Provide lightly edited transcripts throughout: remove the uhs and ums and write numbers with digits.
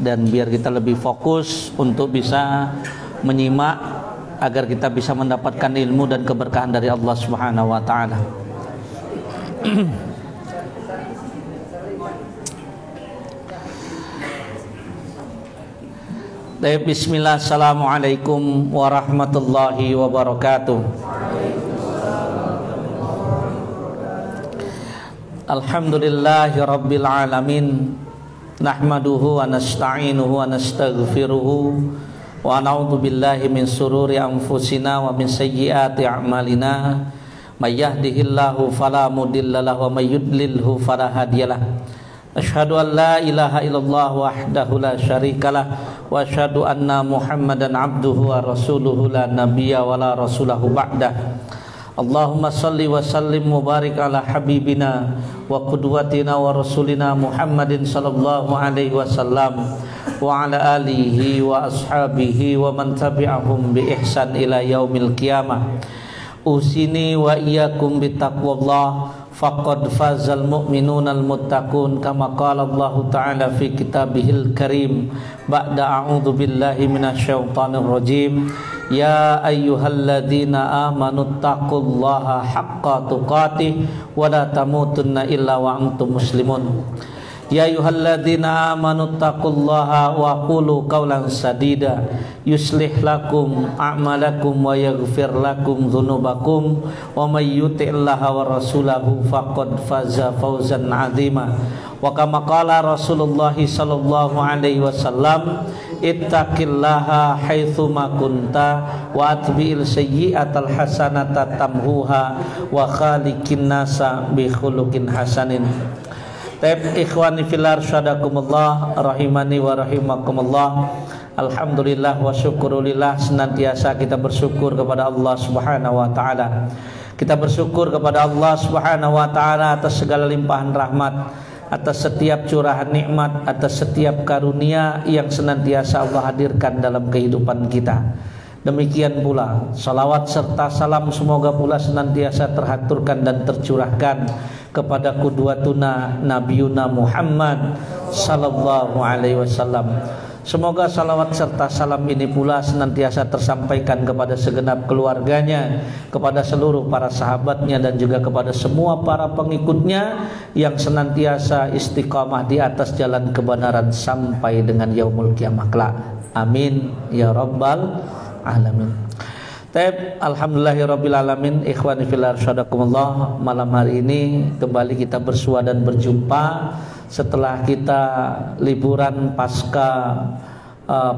dan biar kita lebih fokus untuk bisa menyimak agar kita bisa mendapatkan ilmu dan keberkahan dari Allah Subhanahu wa taala. Bismillah, assalamualaikum warahmatullahi wabarakatuh. Alhamdulillahi rabbil alamin. Nahmaduhu wa nasta'inuhu wa nastaghfiruhu wa na'udzu billahi min sururi anfusina wa min sayyiati a'malina. May yahdihillahu fala mudilla lahu wa may yudlilhu fala hadiyalah. Asyhadu an la ilaha illallah wahdahu la syarikalah wa asyhadu anna Muhammadan abduhu wa rasuluhu la nabiyya wa la rasulahu ba'dah. Allahumma salli wa sallim mubarik ala habibina wa qudwatina wa rasulina Muhammadin sallallahu alaihi wasallam wa ala alihi wa ashabihi wa man tabi'ahum bi ihsan ila yaumil qiyamah. Usini wa iyyakum bittaqwallah faqad fazal mu'minunal muttaqun kama qala Allah ta'ala fi kitabihil karim ba'da a'udzu billahi minasyaitonir rajim. Ya ayyuhalladzina amanu taqullaha haqqa tuqatih wa la tamutunna illa wa antum muslimun. Ya ayyuhalladzina amanu taqullaha wa qulu qawlan sadida yuslih lakum a'malakum wa yaghfir lakum dzunubakum wa may yuti'illaha wa rasulahu faqad faza fawzan 'azima. Wa kama qala Rasulullah sallallahu alaihi wasallam, ittaqillaha haitsu ma kunta wa atbi'il sayyi'atal hasanata tamhuha wa khaliqin nasa bi khuluqin hasanin. Ikhwani fillah syadakumullah rahimani wa rahimakumullah. Alhamdulillah wa syukurulillah, senantiasa kita bersyukur kepada Allah Subhanahu wa taala. Kita bersyukur kepada Allah Subhanahu wa taala atas segala limpahan rahmat, atas setiap curahan nikmat, atas setiap karunia yang senantiasa Allah hadirkan dalam kehidupan kita. Demikian pula salawat serta salam semoga pula senantiasa terhaturkan dan tercurahkan kepada qudwatuna nabiyuna Muhammad sallallahu alaihi wasallam. Semoga salawat serta salam ini pula senantiasa tersampaikan kepada segenap keluarganya, kepada seluruh para sahabatnya, dan juga kepada semua para pengikutnya yang senantiasa istiqamah di atas jalan kebenaran sampai dengan yaumul qiyamah kelak. Amin ya rabbal alamin. Alhamdulillahirabbil alamin. Ikhwani fillah syadakumullah, malam hari ini kembali kita bersua dan berjumpa setelah kita liburan pasca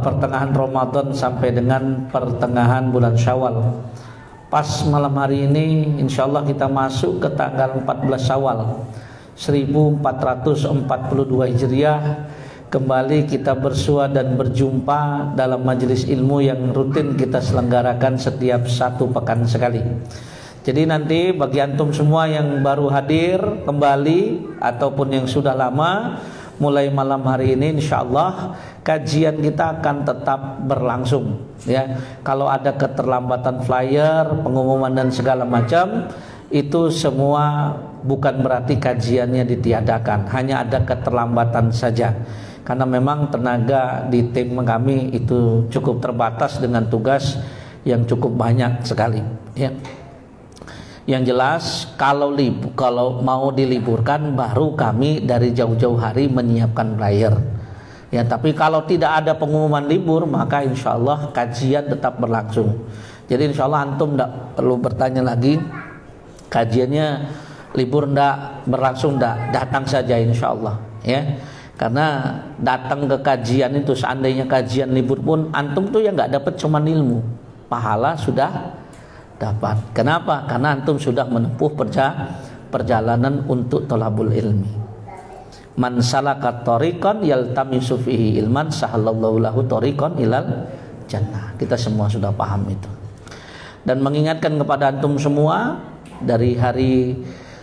pertengahan Ramadan sampai dengan pertengahan bulan Syawal. Pas malam hari ini insyaallah kita masuk ke tanggal 14 Syawal 1442 Hijriah. Kembali kita bersua dan berjumpa dalam majelis ilmu yang rutin kita selenggarakan setiap satu pekan sekali. Jadi nanti bagi antum semua yang baru hadir kembali ataupun yang sudah lama, mulai malam hari ini insyaallah kajian kita akan tetap berlangsung ya. Kalau ada keterlambatan flyer, pengumuman dan segala macam, itu semua bukan berarti kajiannya ditiadakan, hanya ada keterlambatan saja. Karena memang tenaga di tim kami itu cukup terbatas dengan tugas yang cukup banyak sekali ya. Yang jelas kalau mau diliburkan baru kami dari jauh-jauh hari menyiapkan flyer ya. Tapi kalau tidak ada pengumuman libur maka insya Allah kajian tetap berlangsung. Jadi insya Allah antum tidak perlu bertanya lagi kajiannya libur ndak, berlangsung ndak, datang saja insya Allah ya. Karena datang ke kajian itu, seandainya kajian libur pun antum tuh yang nggak dapat cuma ilmu, pahala sudah dapat. Kenapa? Karena antum sudah menempuh perjalanan untuk thalabul ilmi. Man salaka thariqan yaltamisu fihi ilman sahallallahu lahu thariqan ilal jannah. Kita semua sudah paham itu. Dan mengingatkan kepada antum semua, dari hari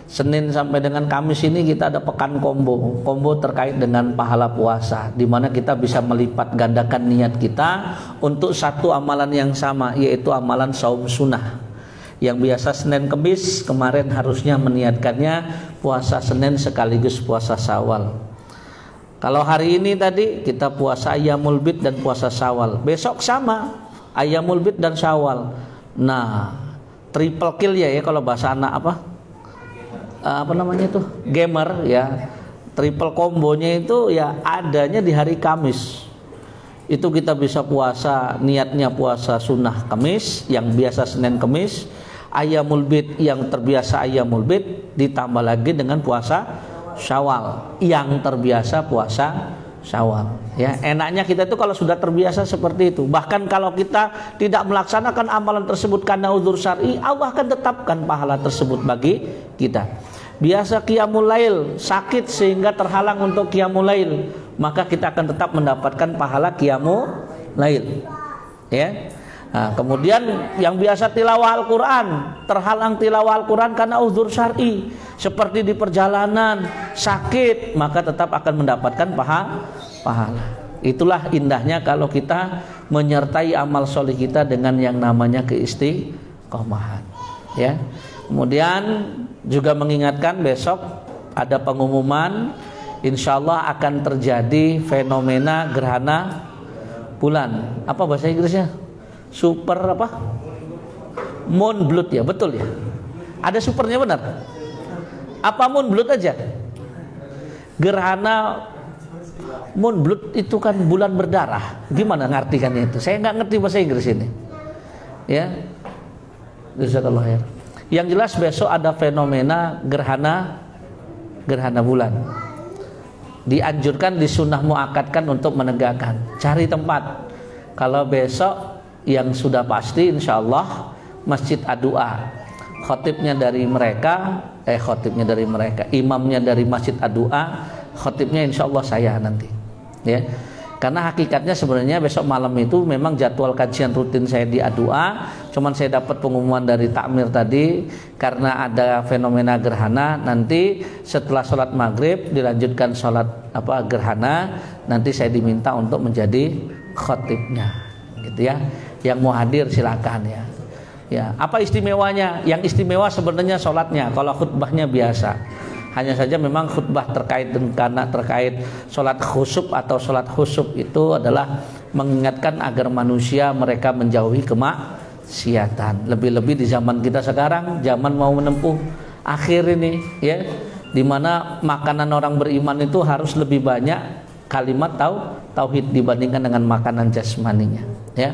Senin sampai dengan Kamis ini kita ada pekan combo terkait dengan pahala puasa, di mana kita bisa melipat gandakan niat kita untuk satu amalan yang sama, yaitu amalan saum sunnah. Yang biasa Senin Kamis, kemarin harusnya meniatkannya puasa Senin sekaligus puasa Syawal. Kalau hari ini tadi kita puasa Ayyamul Bid dan puasa Syawal, besok sama Ayyamul Bid dan Syawal. Nah, triple kill ya kalau bahasa anak apa namanya tuh, gamer ya. Triple kombonya itu ya adanya di hari Kamis. Itu kita bisa puasa, niatnya puasa sunnah Kamis, yang biasa Senin Kamis, Ayyamul Bid yang terbiasa Ayyamul Bid, ditambah lagi dengan puasa Syawal yang terbiasa puasa Syawal. Ya, enaknya kita itu kalau sudah terbiasa seperti itu. Bahkan kalau kita tidak melaksanakan amalan tersebut karena uzur syar'i, Allah akan tetapkan pahala tersebut bagi kita. Biasa qiyamul lail, sakit sehingga terhalang untuk qiyamul lail, maka kita akan tetap mendapatkan pahala qiyamul lail. Ya. Nah, kemudian yang biasa tilawah Al-Quran, terhalang tilawah Al-Quran karena uzur syar'i, seperti di perjalanan, sakit, maka tetap akan mendapatkan pahala. Itulah indahnya kalau kita menyertai amal soleh kita dengan yang namanya keistiqomahan. Ya. Kemudian juga mengingatkan besok ada pengumuman, insya Allah akan terjadi fenomena gerhana bulan. Apa bahasa Inggrisnya? Super apa? Moon blood ya, betul ya. Ada supernya benar. Apa moon blood aja? Gerhana moon blood itu kan bulan berdarah. Gimana ngartikannya itu? Saya nggak ngerti bahasa Inggris ini. Ya. Jazakallahu khair. Yang jelas besok ada fenomena gerhana bulan. Dianjurkan, disunnah muakkadkan untuk menegakkan. Cari tempat. Kalau besok yang sudah pasti insya Allah Masjid Ad-Du'a, khotibnya dari mereka, imamnya dari Masjid Ad-Du'a, khotibnya insya Allah saya nanti, ya. Karena hakikatnya sebenarnya besok malam itu memang jadwal kajian rutin saya di Ad-Du'a, cuman saya dapat pengumuman dari takmir tadi karena ada fenomena gerhana, nanti setelah sholat maghrib dilanjutkan sholat gerhana, nanti saya diminta untuk menjadi khotibnya, gitu ya. Yang mau hadir silakan ya. Ya, apa istimewanya? Yang istimewa sebenarnya sholatnya. Kalau khutbahnya biasa, hanya saja memang khutbah terkait sholat khusyuk atau sholat khusyuk itu adalah mengingatkan agar manusia mereka menjauhi kemaksiatan. Lebih-lebih di zaman kita sekarang, zaman mau menempuh akhir ini, ya, dimana makanan orang beriman itu harus lebih banyak kalimat tauhid dibandingkan dengan makanan jasmaninya, ya.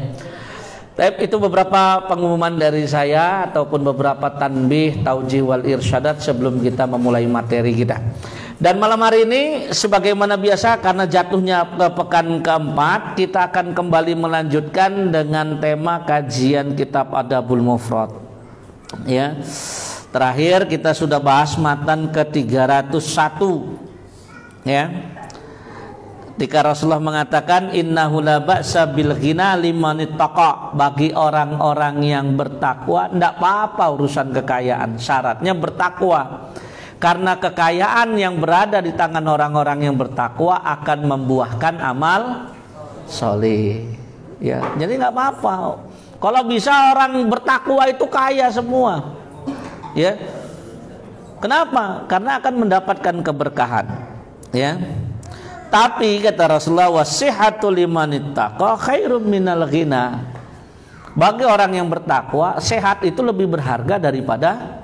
Itu beberapa pengumuman dari saya ataupun beberapa tanbih, taujih wal irsyadat sebelum kita memulai materi kita. Dan malam hari ini sebagaimana biasa karena jatuhnya ke pekan keempat, kita akan kembali melanjutkan dengan tema kajian kitab Adabul Mufrad. Ya. Terakhir kita sudah bahas matan ke-301. Ya. Ketika Rasulullah mengatakan innahu la ba'sa bil ghina liman ittaqa, bagi orang-orang yang bertakwa tidak apa-apa urusan kekayaan, syaratnya bertakwa. Karena kekayaan yang berada di tangan orang-orang yang bertakwa akan membuahkan amal soleh. Ya, jadi nggak apa-apa. Kalau bisa orang bertakwa itu kaya semua. Ya. Kenapa? Karena akan mendapatkan keberkahan. Ya. Tapi kata Rasulullah, wasihatu liman ittaqa khairum minal ghina. Bagi orang yang bertakwa, sehat itu lebih berharga daripada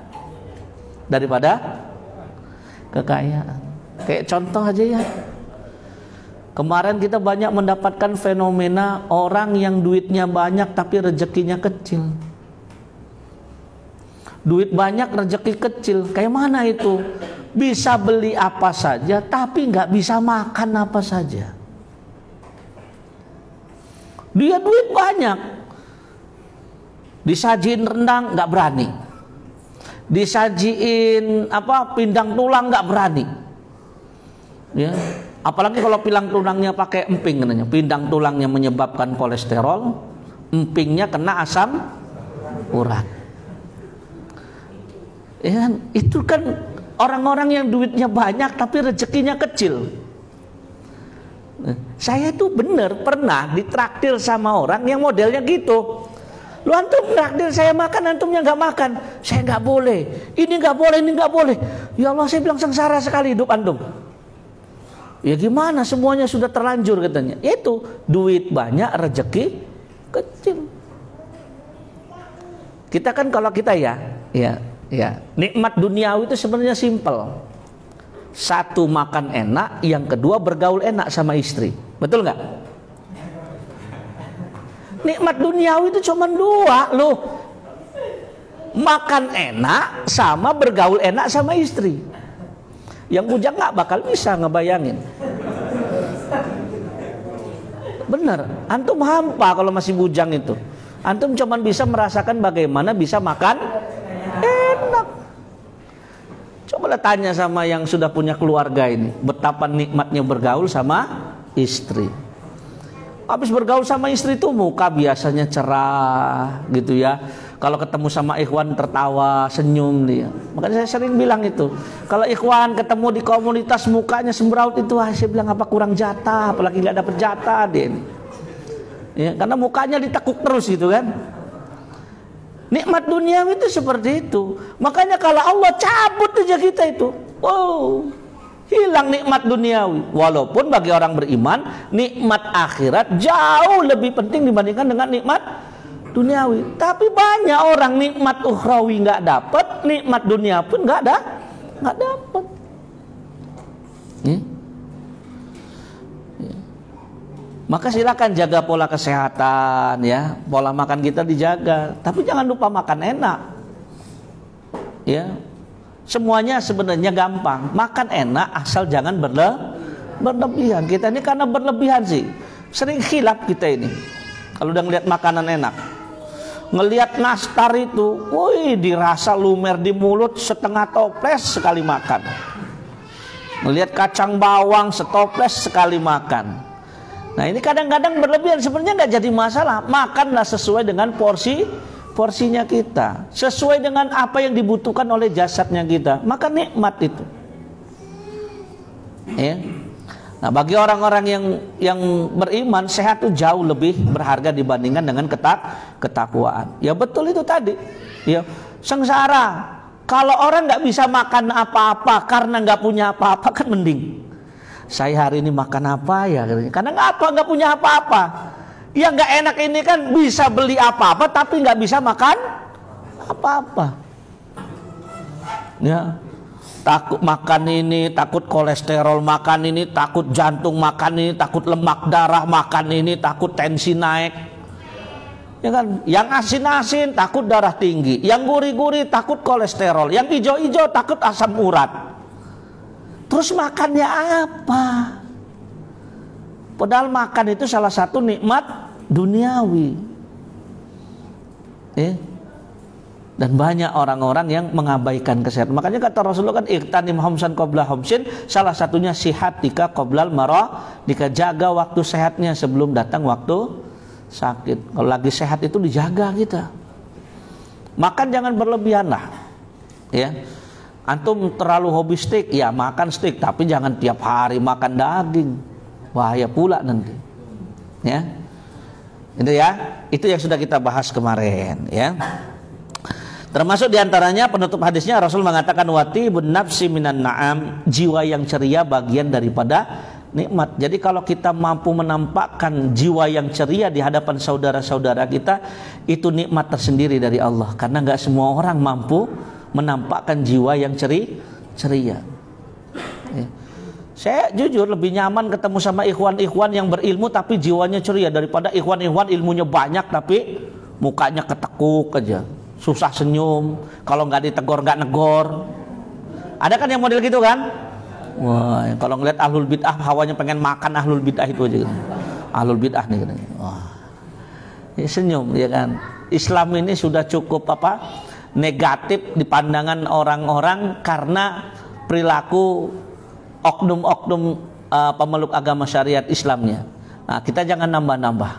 kekayaan. Kayak contoh aja ya. Kemarin kita banyak mendapatkan fenomena orang yang duitnya banyak tapi rezekinya kecil. Duit banyak, rezeki kecil. Kayak mana itu? Bisa beli apa saja tapi nggak bisa makan apa saja. Dia duit banyak, disajiin rendang nggak berani, disajiin pindang tulang nggak berani. Ya, apalagi kalau pindang tulangnya pakai emping, katanya pindang tulangnya menyebabkan kolesterol, empingnya kena asam urat. Ya, itu kan orang-orang yang duitnya banyak tapi rezekinya kecil. Saya itu benar pernah ditraktir sama orang yang modelnya gitu. Lu antum traktir saya makan, antumnya nggak makan, saya nggak boleh. Ini nggak boleh, ini nggak boleh. Ya Allah, saya bilang sengsara sekali hidup antum. Ya gimana, semuanya sudah terlanjur katanya. Itu duit banyak, rezeki kecil. Kita kan kalau kita ya, nikmat duniawi itu sebenarnya simpel. Satu, makan enak, yang kedua bergaul enak sama istri. Betul nggak? Nikmat duniawi itu cuma dua loh. Makan enak sama bergaul enak sama istri. Yang bujang nggak bakal bisa ngebayangin. Bener, antum hampa kalau masih bujang itu. Antum cuma bisa merasakan bagaimana bisa makan enak. Cobalah tanya sama yang sudah punya keluarga ini, betapa nikmatnya bergaul sama istri. Habis bergaul sama istri itu muka biasanya cerah gitu ya. Kalau ketemu sama ikhwan tertawa, senyum dia. Makanya saya sering bilang itu, kalau ikhwan ketemu di komunitas mukanya sembraut itu, saya bilang apa kurang jatah, apalagi nggak dapet jatah dia ini. Ya, karena mukanya ditekuk terus gitu kan. Nikmat dunia itu seperti itu. Makanya kalau Allah cabut aja kita itu, wow, hilang nikmat duniawi. Walaupun bagi orang beriman, nikmat akhirat jauh lebih penting dibandingkan dengan nikmat duniawi. Tapi banyak orang nikmat ukhrawi nggak dapat, nikmat dunia pun nggak dapat. Maka silakan jaga pola kesehatan ya, pola makan kita dijaga. Tapi jangan lupa makan enak. Ya, semuanya sebenarnya gampang. Makan enak asal jangan berlebihan. Kita ini karena berlebihan sih, sering khilaf kita ini. Kalau udah ngeliat makanan enak, ngelihat nastar itu, woi, dirasa lumer di mulut setengah toples sekali makan. Ngelihat kacang bawang setoples sekali makan. Nah ini kadang-kadang berlebihan, sebenarnya nggak jadi masalah. Makanlah sesuai dengan porsinya kita, sesuai dengan apa yang dibutuhkan oleh jasadnya kita. Maka nikmat itu. Ya. Nah bagi orang-orang yang beriman, sehat itu jauh lebih berharga dibandingkan dengan ketakwaan. Ya betul itu tadi. Ya, sengsara. Kalau orang nggak bisa makan apa-apa karena nggak punya apa-apa kan mending. Saya hari ini makan apa ya? Karena nggak punya apa-apa. Yang nggak enak ini kan bisa beli apa-apa tapi nggak bisa makan apa-apa. Ya. Takut makan ini, takut kolesterol makan ini, takut jantung makan ini, takut lemak darah makan ini, takut tensi naik. Ya kan? Yang asin-asin takut darah tinggi, yang gurih-gurih takut kolesterol, yang hijau-hijau takut asam urat. Terus makannya apa? Padahal makan itu salah satu nikmat duniawi. Dan banyak orang-orang yang mengabaikan kesehatan. Makanya kata Rasulullah kan iqtanim homsan qabla homsin, salah satunya sihat tika qoblal marah, jika jaga waktu sehatnya sebelum datang waktu sakit. Kalau lagi sehat itu dijaga kita. Makan jangan berlebihan lah. Ya. Antum terlalu hobi steak, ya makan steak, tapi jangan tiap hari makan daging. Bahaya pula nanti. Ya. Itu ya, itu yang sudah kita bahas kemarin, ya. Termasuk diantaranya penutup hadisnya Rasul mengatakan wati bun nafsi minan na'am, jiwa yang ceria bagian daripada nikmat. Jadi kalau kita mampu menampakkan jiwa yang ceria di hadapan saudara-saudara kita, itu nikmat tersendiri dari Allah. Karena nggak semua orang mampu menampakkan jiwa yang ceria. Ya. Saya jujur lebih nyaman ketemu sama ikhwan-ikhwan yang berilmu tapi jiwanya ceria daripada ikhwan-ikhwan ilmunya banyak tapi mukanya ketekuk aja, susah senyum, kalau nggak ditegur nggak negor. Ada kan yang model gitu kan? Wah, kalau ngeliat ahlul bid'ah hawanya pengen makan ahlul bid'ah itu aja. Ahlul bid'ah nih katanya. Wah, ya senyum ya kan. Islam ini sudah cukup negatif di pandangan orang-orang karena perilaku oknum-oknum pemeluk agama syariat Islamnya. Nah, kita jangan nambah-nambah.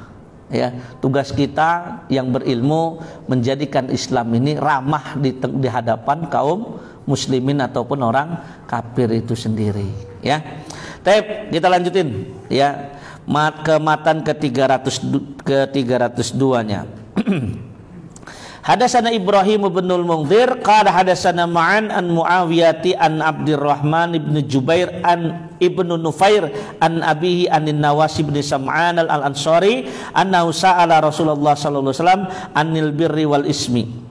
Ya, tugas kita yang berilmu menjadikan Islam ini ramah di hadapan kaum muslimin ataupun orang kafir itu sendiri. Ya, kita lanjutin. Ya, ke matan ke-302-nya. Hadasana Ibrahim bin Al-Mungdhir qala hadasana Ma'an an Muawiyati an Abdurrahman ibn Jubair an ibnu Nufair an abihi anin Nawas bin Sam'an al-Ansari annahu sa'ala Rasulullah sallallahu alaihi wasallam anil birri wal ismi.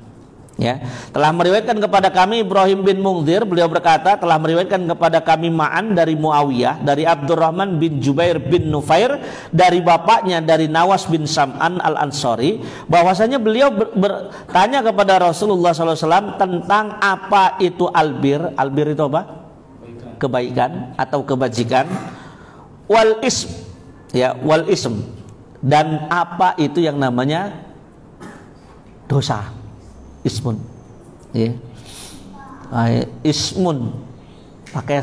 Ya, telah meriwayatkan kepada kami Ibrahim bin Mungzir, beliau berkata telah meriwayatkan kepada kami Ma'an dari Muawiyah, dari Abdurrahman bin Jubair bin Nufair, dari bapaknya dari Nawas bin Sam'an al-Ansari, bahwasanya beliau bertanya kepada Rasulullah SAW tentang apa itu albir. Albir itu apa? Kebaikan atau kebajikan. Wal ism, ya, wal ism, dan apa itu yang namanya dosa. Ismun, ya. Ismun pakai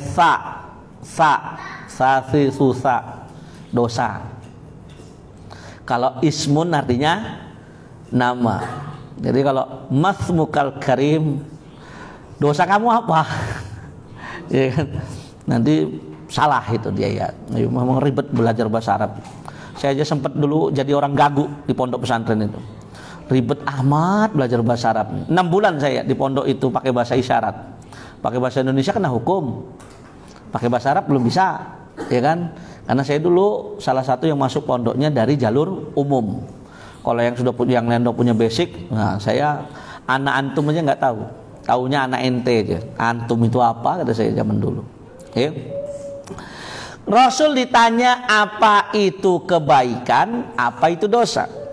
si susah, dosa. Kalau ismun artinya nama. Jadi kalau masmukal karim, dosa kamu apa? Ya kan? Nanti salah itu dia ya. Memang ribet belajar bahasa Arab. Saya aja sempat dulu jadi orang gagu di pondok pesantren itu. Ribet amat belajar bahasa Arab. 6 bulan saya di pondok itu pakai bahasa isyarat. Pakai bahasa Indonesia kena hukum. Pakai bahasa Arab belum bisa, ya kan? Karena saya dulu salah satu yang masuk pondoknya dari jalur umum. Kalau yang sudah punya, yang lain punya basic, nah saya anak antum aja nggak tahu. Taunya anak ente aja. Antum itu apa? Kata saya zaman dulu. Ya. Rasul ditanya apa itu kebaikan, apa itu dosa.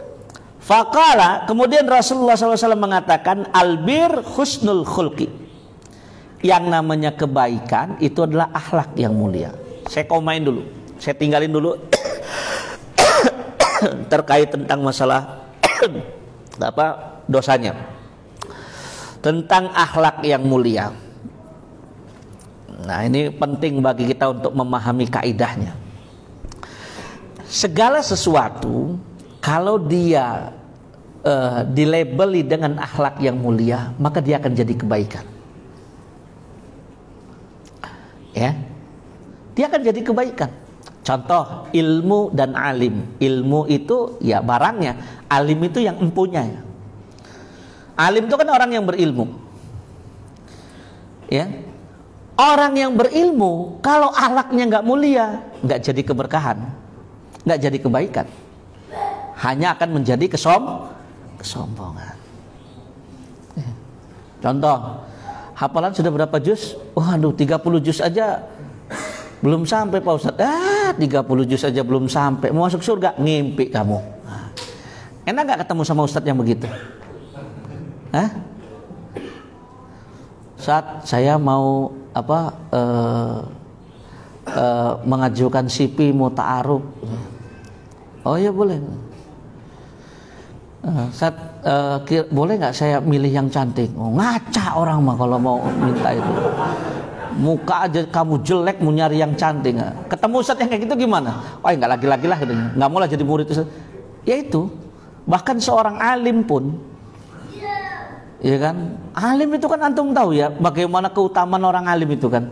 Faqala, kemudian Rasulullah SAW mengatakan albir husnul khulqi. Yang namanya kebaikan itu adalah akhlak yang mulia. Saya komain dulu, saya tinggalin dulu terkait tentang masalah apa dosanya, tentang akhlak yang mulia. Nah, ini penting bagi kita untuk memahami kaidahnya. Segala sesuatu kalau dia dilabeli dengan akhlak yang mulia, maka dia akan jadi kebaikan. Ya, dia akan jadi kebaikan. Contoh ilmu dan alim. Ilmu itu ya barangnya, alim itu yang empunya. Alim itu kan orang yang berilmu. Ya, orang yang berilmu kalau akhlaknya nggak mulia, nggak jadi keberkahan, nggak jadi kebaikan. Hanya akan menjadi kesombongan. Contoh, hafalan sudah berapa juz? Waduh, 30 juz aja belum sampai Pak Ustadz. 30 juz aja belum sampai. Mau masuk surga? Ngimpi kamu. Enak gak ketemu sama Ustadz yang begitu? Saat saya mau mengajukan CV mau ta'aruf. Oh ya boleh. Boleh nggak saya milih yang cantik? Oh, ngaca orang mah kalau mau minta itu. Muka aja kamu jelek mau nyari yang cantik. Ketemu Ustadz yang kayak gitu gimana? Wah nggak lagi-lagi lah katanya. Nggak mau lah jadi murid Ustadz. Ya itu. Bahkan seorang alim pun, ya kan? Alim itu kan antum tahu ya bagaimana keutamaan orang alim itu kan.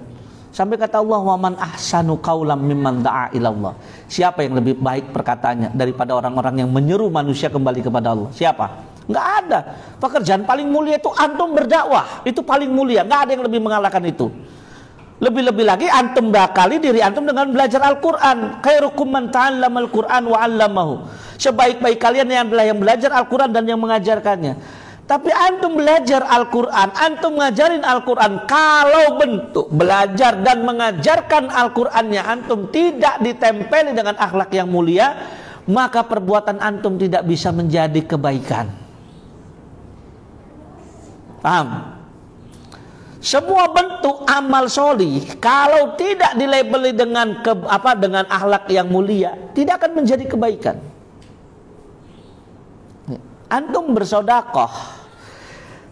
Sampai kata Allah, wa man ahsanu qaulam mimman da'a ilallah. Siapa yang lebih baik perkataannya daripada orang-orang yang menyeru manusia kembali kepada Allah? Siapa? Enggak ada. Pekerjaan paling mulia itu antum berdakwah. Itu paling mulia. Enggak ada yang lebih mengalahkan itu. Lebih-lebih lagi antum bakali diri antum dengan belajar Al-Qur'an. Khairukum man ta'allamal Qur'an wa 'allamahu. Sebaik-baik kalian adalah yang belajar Al-Qur'an dan yang mengajarkannya. Tapi antum belajar Al-Quran, antum ngajarin Al-Quran, kalau bentuk belajar dan mengajarkan Al-Qurannya antum tidak ditempeli dengan akhlak yang mulia, maka perbuatan antum tidak bisa menjadi kebaikan. Paham? Semua bentuk amal solih kalau tidak dilabeli dengan dengan akhlak yang mulia, tidak akan menjadi kebaikan. Antum bersodakoh,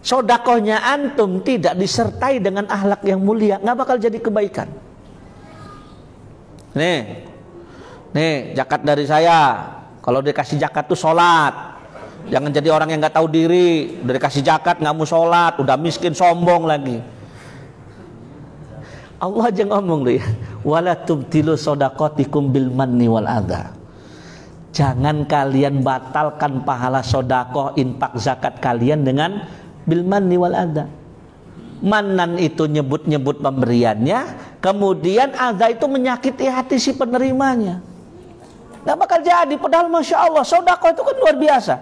sodakohnya antum tidak disertai dengan akhlak yang mulia, nggak bakal jadi kebaikan. Nih zakat dari saya. Kalau dikasih zakat tuh sholat. Jangan jadi orang yang nggak tahu diri. Udah dikasih zakat nggak mau sholat, udah miskin sombong lagi. Allah aja ngomong deh, wala tubtilu sodakotikum bil manni wal adha. Jangan kalian batalkan pahala sodakoh infak zakat kalian dengan bil manni wal adha. Manan itu nyebut-nyebut pemberiannya, kemudian adza itu menyakiti hati si penerimanya, nggak bakal jadi. Padahal Masya Allah, sedekah itu kan luar biasa.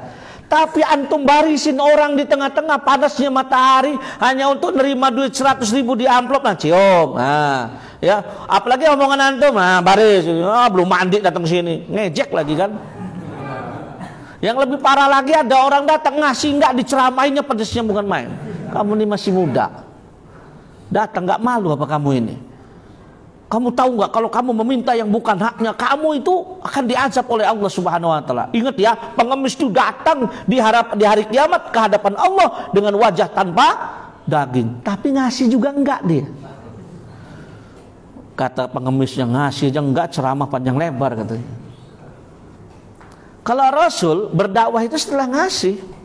Tapi antum barisin orang di tengah-tengah panasnya matahari hanya untuk nerima duit 100.000 di amplop, nah cium. Nah, ya, apalagi omongan antum, nah baris, belum mandi datang sini, ngejek lagi kan. Yang lebih parah lagi, ada orang datang ngasih nggak diceramainnya, pedesnya bukan main. Kamu ini masih muda, datang nggak malu apa kamu ini? Kamu tahu nggak kalau kamu meminta yang bukan haknya, kamu itu akan diazab oleh Allah Subhanahu Wa Taala. Ingat ya, pengemis itu datang di hari kiamat ke hadapan Allah dengan wajah tanpa daging, tapi ngasih juga enggak dia. Kata pengemisnya, ngasih aja enggak, ceramah panjang lebar katanya. Kalau Rasul berdakwah itu setelah ngasih.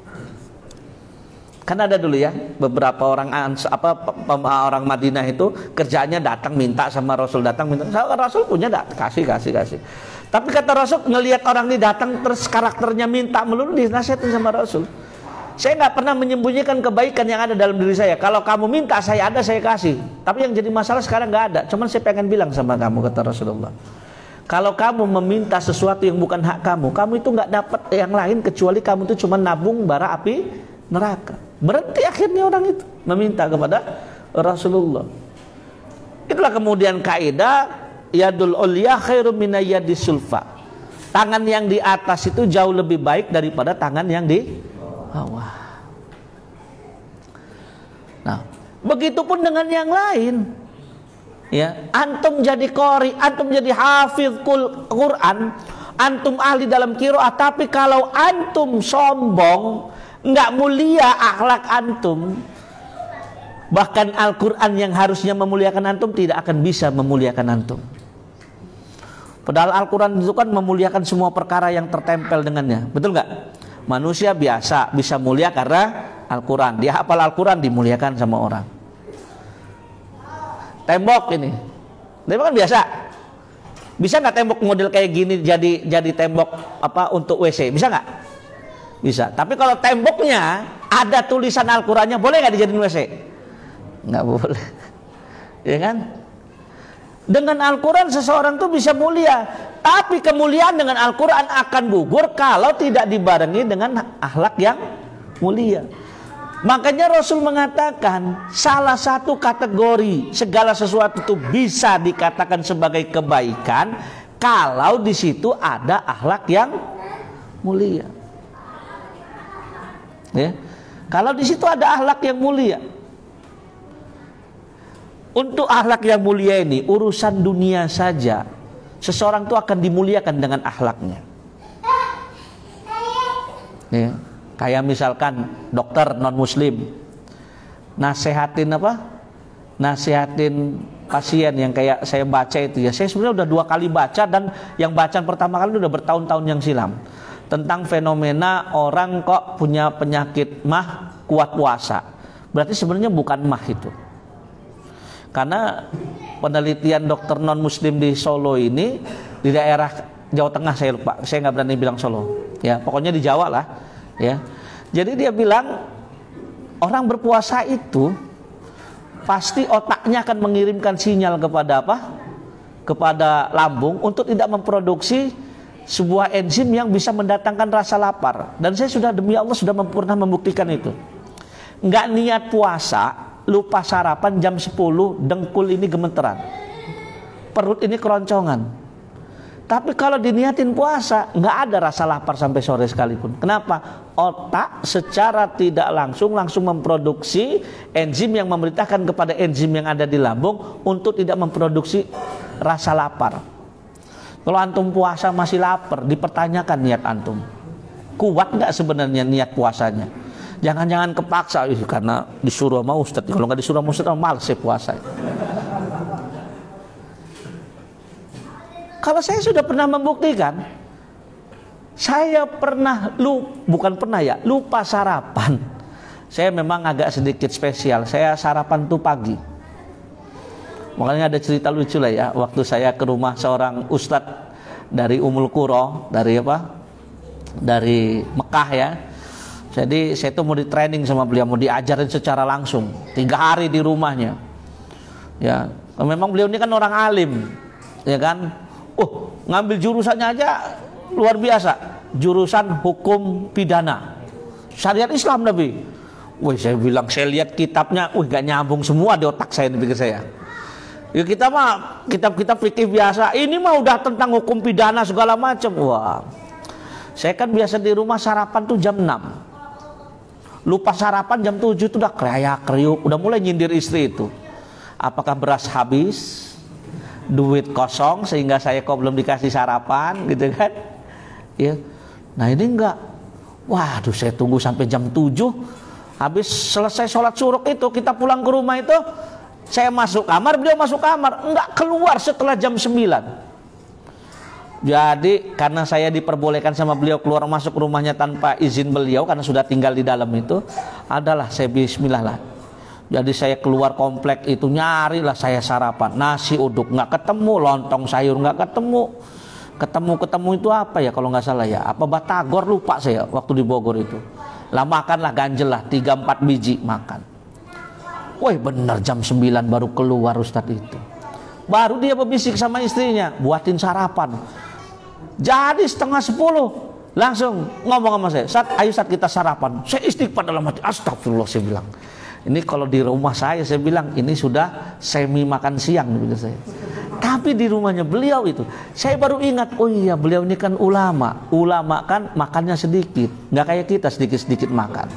Kan ada dulu ya beberapa orang orang Madinah itu kerjaannya datang minta sama Rasul, datang minta. Rasul punya kasih. Tapi kata Rasul, ngelihat orang ini datang terus karakternya minta melulu, dinasihatin sama Rasul. Saya nggak pernah menyembunyikan kebaikan yang ada dalam diri saya. Kalau kamu minta, saya ada, saya kasih. Tapi yang jadi masalah sekarang nggak ada. Cuman saya pengen bilang sama kamu, kata Rasulullah, kalau kamu meminta sesuatu yang bukan hak kamu, kamu itu nggak dapat yang lain kecuali kamu itu cuma nabung bara api neraka. Berhenti akhirnya orang itu meminta kepada Rasulullah. Itulah kemudian kaidah yadul ulya khairum minayadis sulfa. Tangan yang di atas itu jauh lebih baik daripada tangan yang di bawah. Nah, begitupun dengan yang lain. Ya, antum jadi qori, antum jadi hafiz Quran, antum ahli dalam qiraah, tapi kalau antum sombong, nggak mulia akhlak antum, bahkan Al-Quran yang harusnya memuliakan antum tidak akan bisa memuliakan antum. Padahal Al-Quran itu kan memuliakan semua perkara yang tertempel dengannya, betul nggak? Manusia biasa bisa mulia karena Al-Quran, dia hafal Al-Quran, dimuliakan sama orang. Tembok ini, tembok kan biasa. Bisa nggak tembok model kayak gini jadi tembok untuk WC? Bisa nggak? Bisa. Tapi kalau temboknya ada tulisan Al-Qurannya, boleh nggak dijadiin WC? Nggak boleh. Ya kan? Dengan Al-Quran seseorang tuh bisa mulia, tapi kemuliaan dengan Al-Quran akan gugur kalau tidak dibarengi dengan akhlak yang mulia. Makanya Rasul mengatakan salah satu kategori segala sesuatu itu bisa dikatakan sebagai kebaikan kalau di situ ada akhlak yang mulia. Ya. Kalau di situ ada akhlak yang mulia. Untuk akhlak yang mulia ini, urusan dunia saja seseorang itu akan dimuliakan dengan akhlaknya. Ya. Kayak misalkan dokter non muslim nasihatin pasien yang kayak saya baca itu ya. Saya sebenarnya udah 2 kali baca, dan yang bacaan pertama kali udah bertahun-tahun yang silam, tentang fenomena orang kok punya penyakit mah kuat puasa. Berarti sebenarnya bukan mah itu. Karena penelitian dokter non muslim di Solo ini, di daerah Jawa Tengah, saya lupa, saya nggak berani bilang Solo ya, pokoknya di Jawa lah ya. Jadi dia bilang orang berpuasa itu pasti otaknya akan mengirimkan sinyal kepada kepada lambung untuk tidak memproduksi sebuah enzim yang bisa mendatangkan rasa lapar. Dan saya sudah, demi Allah, sudah pernah membuktikan itu. Nggak niat puasa, lupa sarapan jam 10, dengkul ini gemeteran, perut ini keroncongan. Tapi kalau diniatin puasa, nggak ada rasa lapar sampai sore sekalipun. Kenapa? Otak secara tidak langsung memproduksi enzim yang memerintahkan kepada enzim yang ada di lambung untuk tidak memproduksi rasa lapar. Kalau antum puasa masih lapar, dipertanyakan niat antum. Kuat nggak sebenarnya niat puasanya? Jangan-jangan kepaksa, karena disuruh sama Ustadz. Kalau nggak disuruh sama Ustadz, malas saya puasa. Kalau saya sudah pernah membuktikan, saya pernah lupa sarapan. Saya memang agak sedikit spesial. Saya sarapan tuh pagi. Makanya ada cerita lucu lah ya. Waktu saya ke rumah seorang ustadz dari Ummul Qura, dari Mekah ya. Jadi saya tuh mau di training sama beliau, mau diajarin secara langsung 3 hari di rumahnya. Ya, Memang beliau ini kan orang alim, ya kan? Ngambil jurusannya aja luar biasa, jurusan hukum pidana, syariat Islam Nabi. Saya bilang, saya lihat kitabnya, gak nyambung semua di otak saya, pikir saya. Ya kita mah kitab-kitab fikih biasa, ini mah udah tentang hukum pidana segala macam. Wah, saya kan biasa di rumah sarapan tuh jam 6. Lupa sarapan jam 7 tuh udah kriuk, udah mulai nyindir istri itu. Apakah beras habis, duit kosong sehingga saya kok belum dikasih sarapan, gitu kan? Ya. Nah ini enggak. Waduh, saya tunggu sampai jam 7. Habis selesai sholat syuruk itu, kita pulang ke rumah itu, saya masuk kamar, beliau masuk kamar, enggak keluar setelah jam 9. Jadi karena saya diperbolehkan sama beliau keluar masuk rumahnya tanpa izin beliau, karena sudah tinggal di dalam itu, adalah saya bismillah lah. Jadi saya keluar komplek itu, nyarilah saya sarapan, nasi uduk nggak ketemu, lontong sayur nggak ketemu. Ketemu itu apa ya kalau nggak salah ya, apa batagor, lupa saya waktu di Bogor itu. Lah makanlah ganjel lah 3-4 biji makan. Woi bener jam 9 baru keluar Ustadz itu. Baru dia berbisik sama istrinya, buatin sarapan. Jadi setengah 10 langsung ngomong sama saya, ayo Ustadz kita sarapan. Saya istighfar dalam hati, astagfirullah saya bilang. Ini kalau di rumah saya bilang ini sudah semi makan siang gitu saya. Tapi di rumahnya beliau itu, saya baru ingat, oh iya beliau ini kan ulama. Ulama kan makannya sedikit, nggak kayak kita sedikit-sedikit makan.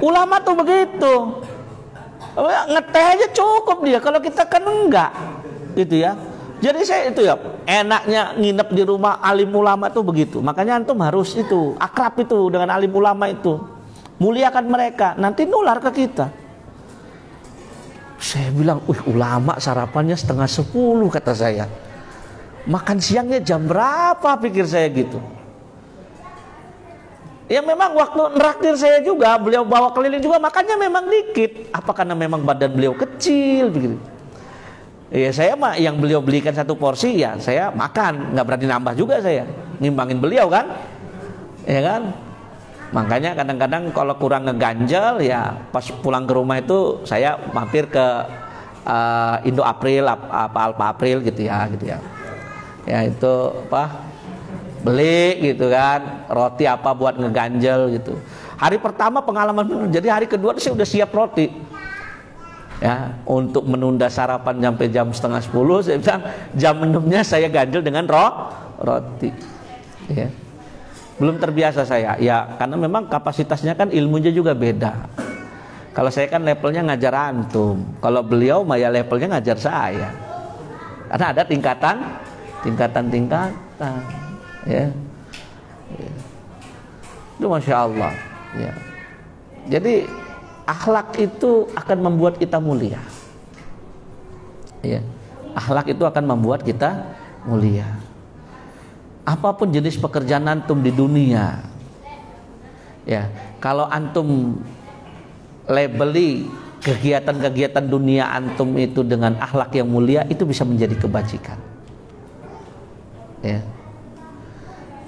Ulama tuh begitu, ngeteh aja cukup dia. Kalau kita kan enggak, gitu ya. Jadi saya itu ya, enaknya nginep di rumah alim ulama tuh begitu. Makanya antum harus itu akrab itu dengan alim ulama itu, muliakan mereka, nanti nular ke kita. Saya bilang, ulama sarapannya setengah 10 kata saya. Makan siangnya jam berapa pikir saya gitu. Ya memang waktu neraktir saya juga, beliau bawa keliling juga makannya memang dikit. Apa karena memang badan beliau kecil begitu. Ya saya mah yang beliau belikan 1 porsi ya saya makan, nggak berani nambah juga saya. Ngimbangin beliau kan. Ya kan? Makanya kadang-kadang kalau kurang ngeganjel ya pas pulang ke rumah itu saya mampir ke Indo April Alfa April gitu ya. Ya itu beli gitu kan, roti apa buat ngeganjel gitu. Hari pertama pengalaman, jadi hari kedua saya udah siap roti. Ya, untuk menunda sarapan sampai jam setengah 10 saya bilang jam 6-nya saya ganjel dengan roti. Ya. Belum terbiasa saya, ya karena memang kapasitasnya kan ilmunya juga beda. Kalau saya kan levelnya ngajar antum, kalau beliau mah ya levelnya ngajar saya. Karena ada tingkatan, ya. Itu masya Allah. Ya. Jadi akhlak itu akan membuat kita mulia. Ya. Akhlak itu akan membuat kita mulia. Apapun jenis pekerjaan antum di dunia, ya kalau antum labeli kegiatan-kegiatan dunia antum itu dengan akhlak yang mulia, itu bisa menjadi kebajikan. Ya,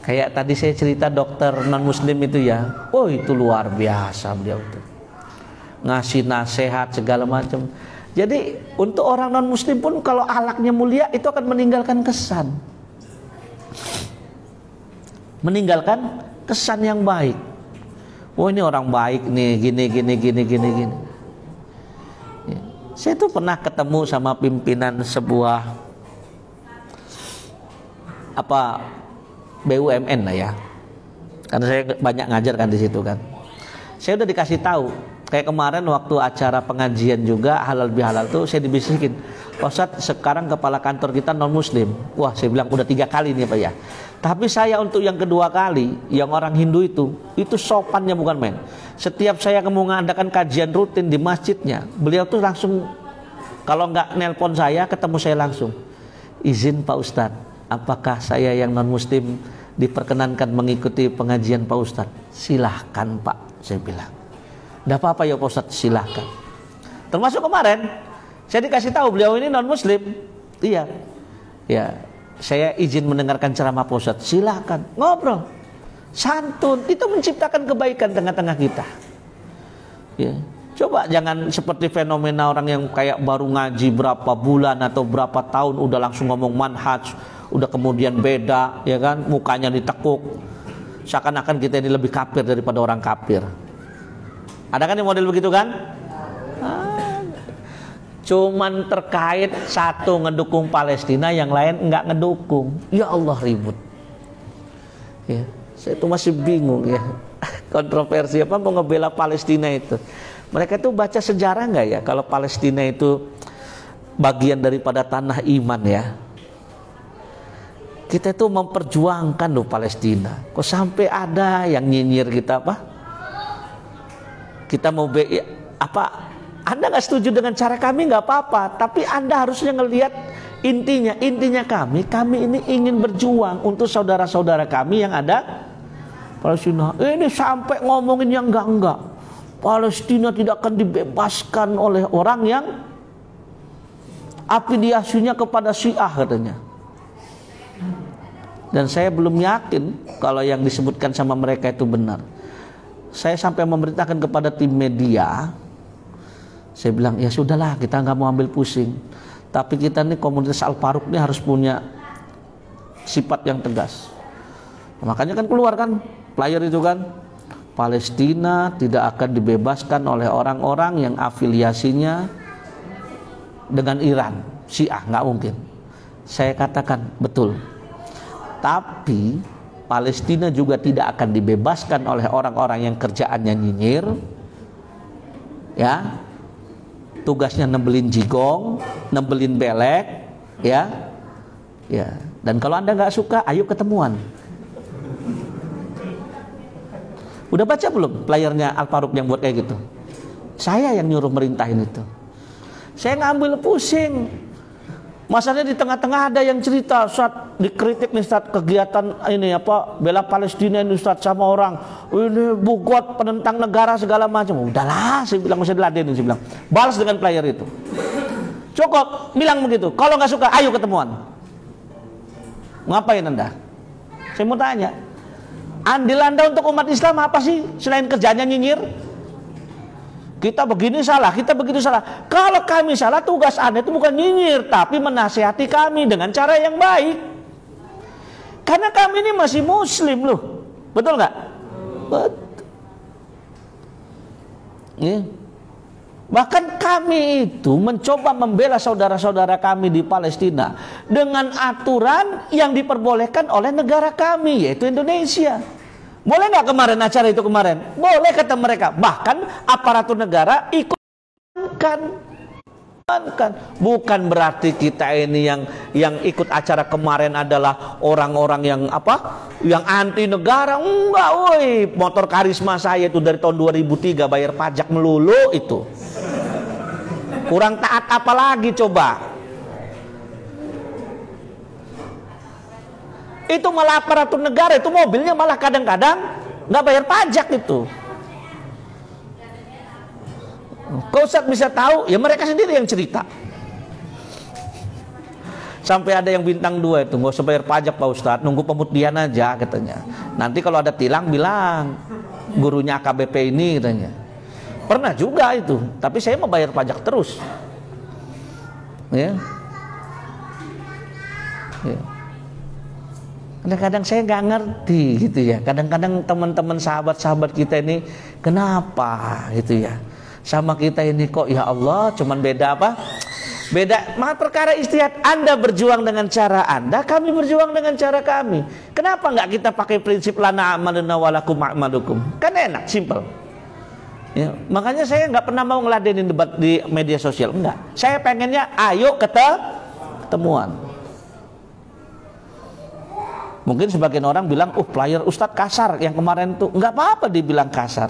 kayak tadi saya cerita dokter non muslim itu ya, itu luar biasa beliau itu ngasih nasihat segala macam. Jadi untuk orang non muslim pun kalau akhlaknya mulia itu akan meninggalkan kesan. Meninggalkan kesan yang baik. Ini orang baik nih, gini. Ya. Saya tuh pernah ketemu sama pimpinan sebuah BUMN lah ya. Karena saya banyak ngajar kan di situ kan. Saya udah dikasih tahu. Kayak kemarin waktu acara pengajian juga halal bihalal tuh saya dibisikin, Ustadz sekarang kepala kantor kita non muslim. Wah saya bilang udah 3 kali nih Pak ya. Tapi saya untuk yang kedua kali, yang orang Hindu itu sopannya bukan main. Setiap saya mengadakan kajian rutin di masjidnya, beliau tuh langsung kalau nggak nelpon saya, ketemu saya langsung. Izin Pak Ustadz, apakah saya yang non muslim diperkenankan mengikuti pengajian Pak Ustadz? Silahkan Pak, saya bilang. Nggak apa-apa ya Pak Ustadz, silahkan. Termasuk kemarin saya dikasih tahu beliau ini non muslim. Iya. Ya, saya izin mendengarkan ceramah Pak Ustadz. Silahkan ngobrol. Santun itu menciptakan kebaikan tengah-tengah kita. Ya. Coba jangan seperti fenomena orang yang kayak baru ngaji berapa bulan atau berapa tahun udah langsung ngomong manhaj, udah kemudian beda, ya kan, mukanya ditekuk, seakan-akan kita ini lebih kafir daripada orang kafir. Ada kan yang model begitu kan? Cuman terkait satu ngedukung Palestina, yang lain enggak ngedukung. Ya Allah, ribut. Ya, saya itu masih bingung ya. Kontroversi apa mau ngebela Palestina itu. Mereka itu baca sejarah enggak ya kalau Palestina itu bagian daripada tanah iman ya. Kita itu memperjuangkan loh Palestina. Kok sampai ada yang nyinyir kita apa? Kita mau Anda nggak setuju dengan cara kami nggak apa-apa, tapi Anda harusnya ngelihat intinya kami ini ingin berjuang untuk saudara-saudara kami yang ada Palestina. Ini sampai ngomongin yang enggak. Palestina tidak akan dibebaskan oleh orang yang afiliasinya kepada Syiah katanya. Dan saya belum yakin kalau yang disebutkan sama mereka itu benar. Saya sampai memerintahkan kepada tim media. Saya bilang, ya sudahlah, kita nggak mau ambil pusing. Tapi kita nih komunitas Al-Faruq ini harus punya sifat yang tegas. Makanya kan keluar kan flyer itu kan, Palestina tidak akan dibebaskan oleh orang-orang yang afiliasinya dengan Iran, Syiah, nggak mungkin. Saya katakan betul. Tapi Palestina juga tidak akan dibebaskan oleh orang-orang yang kerjaannya nyinyir, ya. Tugasnya nebelin jigong, nebelin belek, ya. Dan kalau Anda nggak suka, ayo ketemuan. Udah baca belum flyernya Al-Faruq yang buat kayak gitu? Saya yang nyuruh merintahin itu. Saya ngambil pusing. Masalahnya di tengah-tengah ada yang cerita, Ustaz, dikritik nih Ustaz, kegiatan ini apa bela Palestina ini Ustaz sama orang ini bugot penentang negara segala macam. Udahlah, saya bilang usah diladenin, saya bilang. Balas dengan player itu. Cukup, bilang begitu. Kalau nggak suka, ayo ketemuan. Ngapain Anda? Saya mau tanya. Andil Anda untuk umat Islam apa sih selain kerjanya nyinyir? Kita begini salah, kita begitu salah. Kalau kami salah, tugas Anda itu bukan nyinyir, tapi menasihati kami dengan cara yang baik. Karena kami ini masih muslim loh. Betul nggak? Betul. Ya. Bahkan kami itu mencoba membela saudara-saudara kami di Palestina dengan aturan yang diperbolehkan oleh negara kami, yaitu Indonesia. Boleh nggak kemarin acara itu kemarin? Boleh kata mereka. Bahkan aparatur negara ikutkan. Bukan berarti kita ini yang ikut acara kemarin adalah orang-orang yang apa? Yang anti negara. Enggak, woi. Motor karisma saya itu dari tahun 2003 bayar pajak melulu itu. Kurang taat apa lagi coba? Itu malah aparatur negara, itu mobilnya malah kadang-kadang nggak bayar pajak itu. Kau Ustaz bisa tahu, ya mereka sendiri yang cerita. Sampai ada yang bintang 2 itu, nggak usah bayar pajak Pak Ustaz, nunggu pemutihan aja katanya. Nanti kalau ada tilang bilang, gurunya AKBP ini katanya. Pernah juga itu, tapi saya mau bayar pajak terus. Ya. Kadang-kadang saya nggak ngerti gitu ya. Kadang-kadang teman-teman sahabat-sahabat kita ini kenapa gitu ya sama kita ini kok ya Allah cuman beda apa? Beda perkara istihad. Anda berjuang dengan cara Anda, kami berjuang dengan cara kami. Kenapa nggak kita pakai prinsip lana amaluna walakum a'malukum? Kan enak, simple. Ya, makanya saya nggak pernah mau ngeladenin debat di media sosial, enggak. Saya pengennya ayo ketemuan. Mungkin sebagian orang bilang, player Ustadz kasar yang kemarin tuh. Nggak apa-apa dibilang kasar,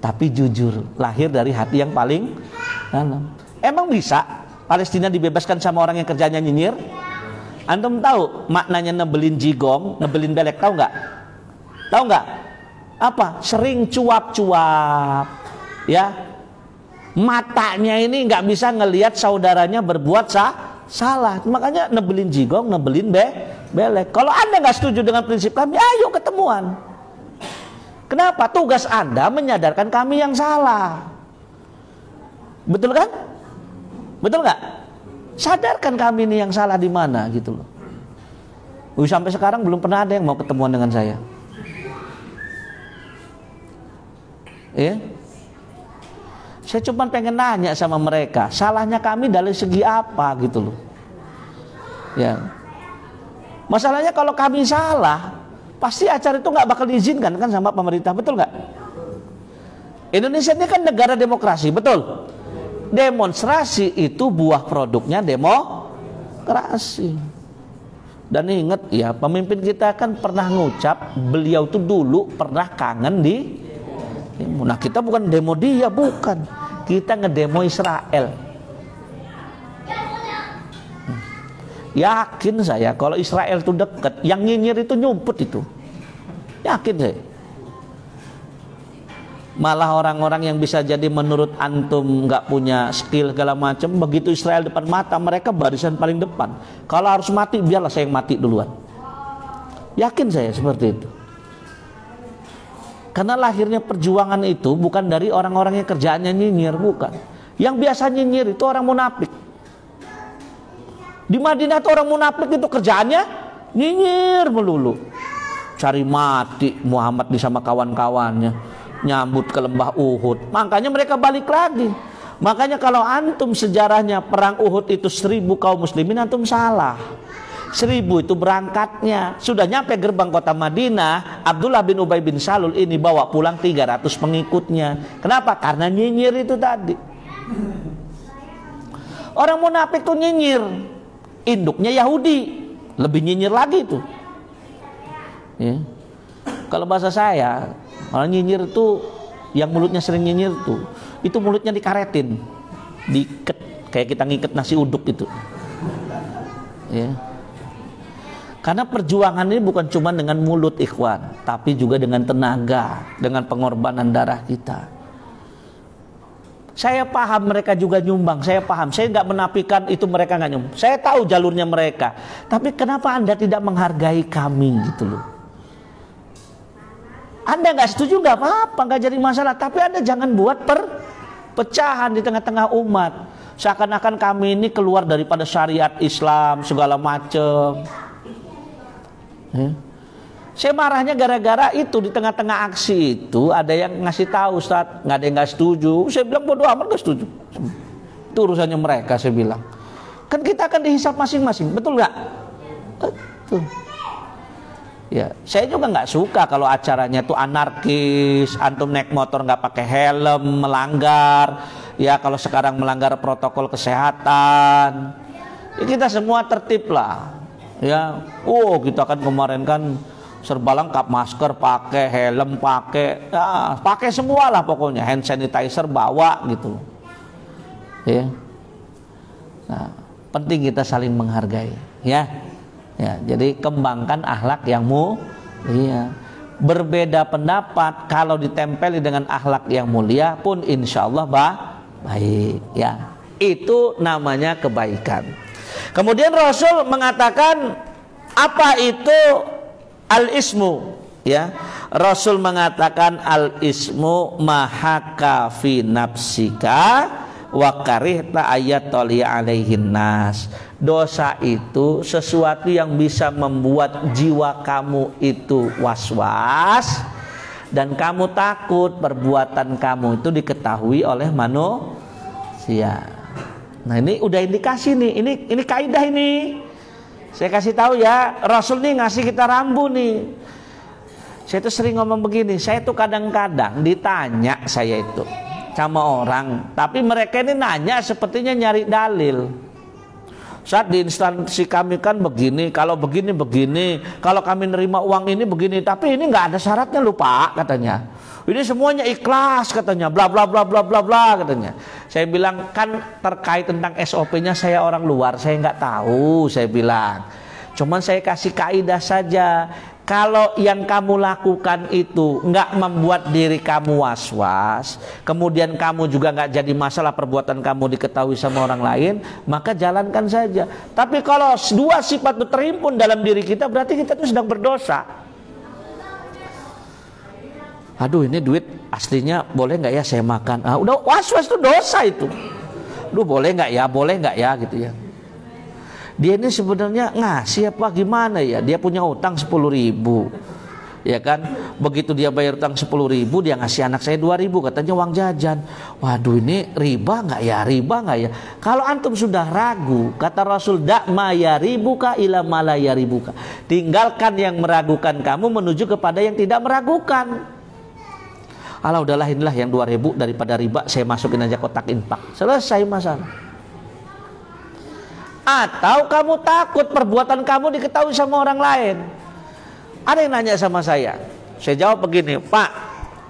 tapi jujur, lahir dari hati yang paling dalam. Emang bisa Palestina dibebaskan sama orang yang kerjanya nyinyir? Antum tahu maknanya nebelin jigong, nebelin belek, tahu nggak? Tahu nggak? Apa? Sering cuap-cuap, ya. Matanya ini nggak bisa ngelihat saudaranya berbuat salah. Makanya nebelin jigong, nebelin belek. Kalau Anda nggak setuju dengan prinsip kami, ayo ketemuan. Kenapa? Tugas Anda menyadarkan kami yang salah. Betul kan? Betul nggak? Sadarkan kami ini yang salah di mana gitu loh. Sampai sekarang belum pernah ada yang mau ketemuan dengan saya. Ya. Saya cuma pengen nanya sama mereka, salahnya kami dari segi apa gitu loh. Ya. Masalahnya kalau kami salah, pasti acara itu nggak bakal diizinkan kan sama pemerintah, betul nggak? Indonesia ini kan negara demokrasi, betul? Demonstrasi itu buah produknya demokrasi. Dan ingat ya, pemimpin kita kan pernah ngucap, beliau tuh dulu pernah kangen di demo. Nah kita bukan demo dia, bukan. Kita ngedemo Israel. Yakin saya kalau Israel itu deket, yang nyinyir itu nyumput itu. Yakin saya. Malah orang-orang yang bisa jadi menurut antum nggak punya skill segala macam, begitu Israel depan mata mereka barisan paling depan. Kalau harus mati biarlah saya yang mati duluan. Yakin saya seperti itu. Karena lahirnya perjuangan itu bukan dari orang-orang yang kerjaannya nyinyir, bukan. Yang biasa nyinyir itu orang munafik. Di Madinah itu orang munafik itu kerjaannya nyinyir melulu. Cari mati Muhammad sama kawan-kawannya, nyambut ke lembah Uhud. Makanya mereka balik lagi. Makanya kalau antum sejarahnya perang Uhud itu 1000 kaum muslimin, antum salah. 1000 itu berangkatnya. Sudah nyampe gerbang kota Madinah, Abdullah bin Ubay bin Salul ini bawa pulang 300 pengikutnya. Kenapa? Karena nyinyir itu tadi. Orang munafik itu nyinyir. Induknya Yahudi, lebih nyinyir lagi itu. Ya. Kalau bahasa saya, orang nyinyir itu, yang mulutnya sering nyinyir itu mulutnya dikaretin, diikat kayak kita ngikat nasi uduk itu. Ya. Karena perjuangan ini bukan cuma dengan mulut ikhwan, tapi juga dengan tenaga, dengan pengorbanan darah kita. Saya paham mereka juga nyumbang, saya paham. Saya nggak menafikan itu mereka nggak nyumbang. Saya tahu jalurnya mereka. Tapi kenapa Anda tidak menghargai kami gitu loh? Anda nggak setuju nggak apa-apa, nggak jadi masalah. Tapi Anda jangan buat perpecahan di tengah-tengah umat. Seakan-akan kami ini keluar daripada syariat Islam segala macam. Saya marahnya gara-gara itu di tengah-tengah aksi itu ada yang ngasih tahu, Ustaz, nggak ada yang nggak setuju. Saya bilang bodoh amat nggak setuju. Itu urusannya mereka, saya bilang. Kan kita akan dihisap masing-masing, betul nggak? Betul. Ya, saya juga nggak suka kalau acaranya tuh anarkis, antum naik motor nggak pakai helm, melanggar. Ya kalau sekarang melanggar protokol kesehatan, ya, kita semua tertib lah. Ya, kita kan kemarin kan serba lengkap, masker pakai, helm pakai, ya, pakai semua lah pokoknya, hand sanitizer bawa gitu. Ya, nah, penting kita saling menghargai, ya. Ya, jadi kembangkan akhlak yang mulia. Berbeda pendapat kalau ditempeli dengan akhlak yang mulia pun insya Allah baik, ya. Itu namanya kebaikan. Kemudian Rasul mengatakan apa itu al-ismu, ya. Rasul mengatakan al-ismu mahaka fi nafsika wa karihta ayatoli alaihin nas. Dosa itu sesuatu yang bisa membuat jiwa kamu itu was-was dan kamu takut perbuatan kamu itu diketahui oleh manusia. Nah ini udah indikasi nih, ini kaidah ini. Saya kasih tahu ya, Rasul nih ngasih kita rambu nih. Saya tuh sering ngomong begini, saya tuh kadang-kadang ditanya saya itu sama orang, tapi mereka ini nanya sepertinya nyari dalil. Saat di instansi kami kan begini, kalau begini, kalau kami nerima uang ini begini, tapi ini nggak ada syaratnya lho Pak, katanya. Ini semuanya ikhlas katanya, bla bla bla bla bla bla katanya. Saya bilang kan terkait tentang SOP-nya saya orang luar, saya nggak tahu, saya bilang. Cuman saya kasih kaidah saja. Kalau yang kamu lakukan itu nggak membuat diri kamu was-was, kemudian kamu juga nggak jadi masalah perbuatan kamu diketahui sama orang lain, maka jalankan saja. Tapi kalau dua sifat itu terhimpun dalam diri kita, berarti kita itu sedang berdosa. Aduh ini duit aslinya boleh nggak ya saya makan? Udah was-was itu dosa itu. Duh boleh nggak ya gitu ya. Dia ini sebenarnya ngasih apa gimana ya? Dia punya utang 10.000, ya kan? Begitu dia bayar utang 10.000, dia ngasih anak saya 2.000, katanya uang jajan. Waduh, ini riba nggak ya? Kalau antum sudah ragu, kata Rasul, dak ma yaribuka ila ma la yaribuka. Tinggalkan yang meragukan kamu menuju kepada yang tidak meragukan. Alah udahlah, inilah yang 2.000 daripada riba, saya masukin aja kotak infak. Selesai masalah. Atau kamu takut perbuatan kamu diketahui sama orang lain. Ada yang nanya sama saya jawab begini, Pak,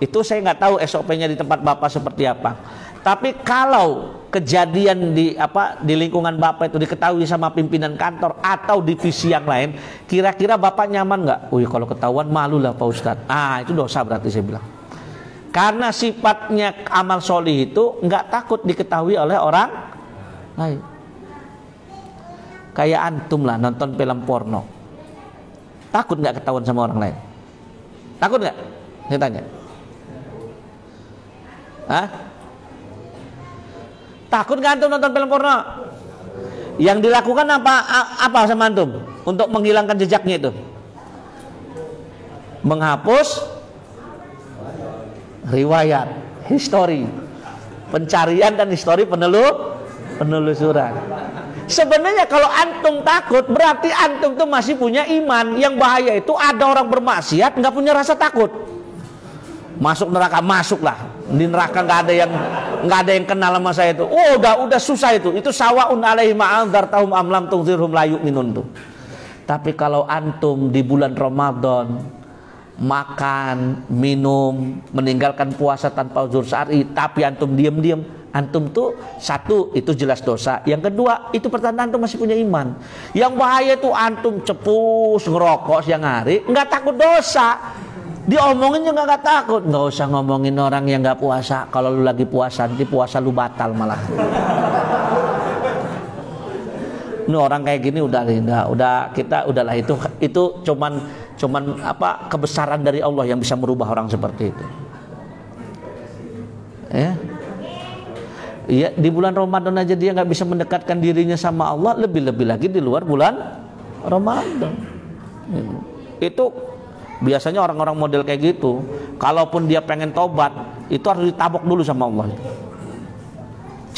itu saya nggak tahu SOP-nya di tempat Bapak seperti apa. Tapi kalau kejadian di lingkungan Bapak itu diketahui sama pimpinan kantor atau divisi yang lain, kira-kira Bapak nyaman nggak? Kalau ketahuan malu lah Pak Ustadz. Itu dosa berarti, saya bilang. Karena sifatnya amal solih itu nggak takut diketahui oleh orang lain. Kayak antum lah nonton film porno, takut nggak ketahuan sama orang lain? Takut nggak? Saya tanya. Takut nggak antum nonton film porno? Yang dilakukan apa sama antum untuk menghilangkan jejaknya itu? Menghapus riwayat, histori, pencarian dan histori penelusuran. Sebenarnya kalau antum takut, berarti antum tuh masih punya iman. Yang bahaya itu ada orang bermaksiat nggak punya rasa takut. Masuk neraka, masuklah. Di neraka nggak ada yang kenal sama saya itu. Udah susah itu. Itu sawaun alaihim ma'andzartahum am lam tunzirhum la yu'minun tuh. Tapi kalau antum di bulan Ramadan makan, minum, meninggalkan puasa tanpa uzur syar'i, tapi antum diam-diam, antum tuh satu, itu jelas dosa. Yang kedua, itu pertanda antum masih punya iman. Yang bahaya tuh antum cepus ngerokok siang hari, nggak takut dosa. Diomongin juga nggak takut. Nggak usah ngomongin orang yang nggak puasa. Kalau lu lagi puasa, nanti puasa lu batal malah. Ini orang kayak gini udahlah itu cuman kebesaran dari Allah yang bisa merubah orang seperti itu. Ya, di bulan Ramadan aja dia nggak bisa mendekatkan dirinya sama Allah, lebih-lebih lagi di luar bulan Ramadan. Itu biasanya orang-orang model kayak gitu, kalaupun dia pengen tobat, itu harus ditabok dulu sama Allah.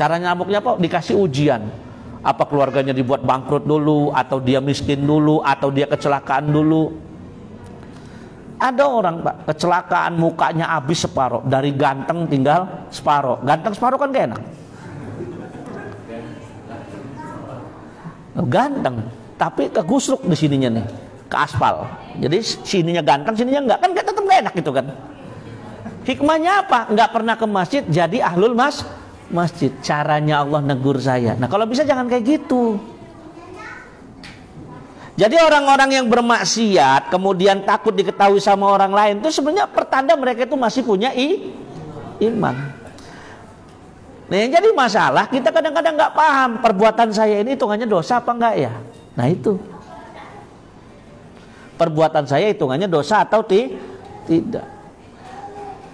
Caranya naboknya apa? Dikasih ujian. Apa keluarganya dibuat bangkrut dulu, atau dia miskin dulu, atau dia kecelakaan dulu. Ada orang Pak, kecelakaan mukanya habis separoh, dari ganteng tinggal separoh. Ganteng separoh kan gak enak. Ganteng, tapi kegusruk di sininya nih, ke aspal. Jadi sininya ganteng, sininya enggak, kan tetap gak enak gitu kan. Hikmahnya apa? Enggak pernah ke masjid, jadi ahlul masjid. Caranya Allah negur saya. Nah kalau bisa jangan kayak gitu. Jadi orang-orang yang bermaksiat kemudian takut diketahui sama orang lain, itu sebenarnya pertanda mereka itu masih punya iman. Nah yang jadi masalah, kita kadang-kadang nggak paham perbuatan saya ini hitungannya dosa apa enggak ya. Nah itu, perbuatan saya hitungannya dosa atau tidak.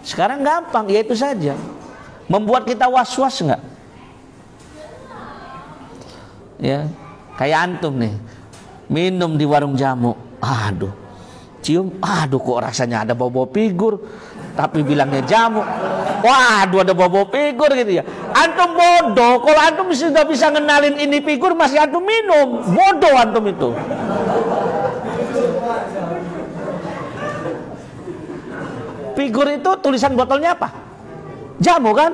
Sekarang gampang, ya itu saja. Membuat kita was-was enggak? Ya, kayak antum nih, minum di warung jamu, cium, kok rasanya ada bau-bau figur, tapi bilangnya jamu. Waduh, ada bau-bau figur gitu ya. Antum bodoh, kalau antum sudah bisa ngenalin ini figur, masih antum minum. Bodoh antum itu. Figur itu tulisan botolnya apa? Jamu kan?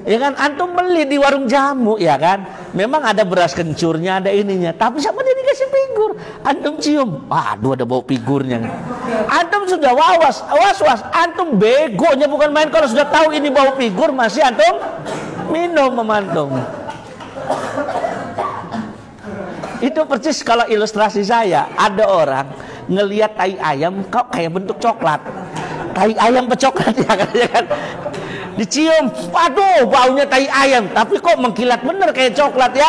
Ya kan, antum beli di warung jamu, ya kan? Memang ada beras kencurnya, ada ininya, tapi sama dia dikasih figur. Antum cium, waduh ada bau figurnya. Antum sudah was, antum begonya bukan main kalau sudah tahu ini bau figur, masih antum minum sama antum. Itu persis kalau ilustrasi saya, ada orang ngelihat tai ayam kok kayak bentuk coklat. Tai ayam pecoklat ya kan? Dicium, waduh baunya tai ayam, tapi kok mengkilat bener kayak coklat ya.